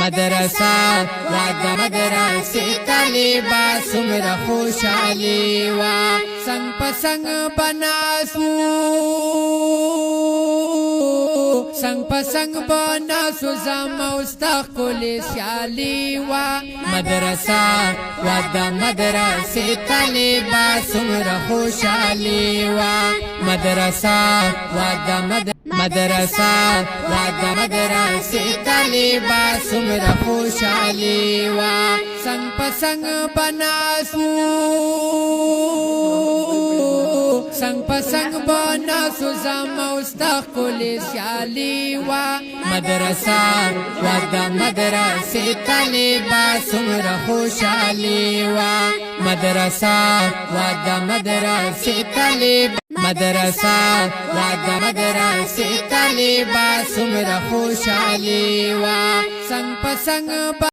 مدرسه واد مدرسه طالبا سمره خوشالي وا څنګ پسنګ بناسو څنګ پسنګ بناسو زموستا کول سیالي وا مدرسه واد مدرسه طالبا سمره خوشالي وا مدرسه واد مدرسه واد مدرسه طالبا سمره خوشالي وا څنګ پسنګ بناسو څنګ پسنګ بناسو زموستا کول سیالي وا مدرسه واد مدرسه طالبا سمره خوشالي وا مدرسه واد مدرسه طالبا مدرسه واد مدرسه طالبا سمره خوشالي وا څنګ پسنګ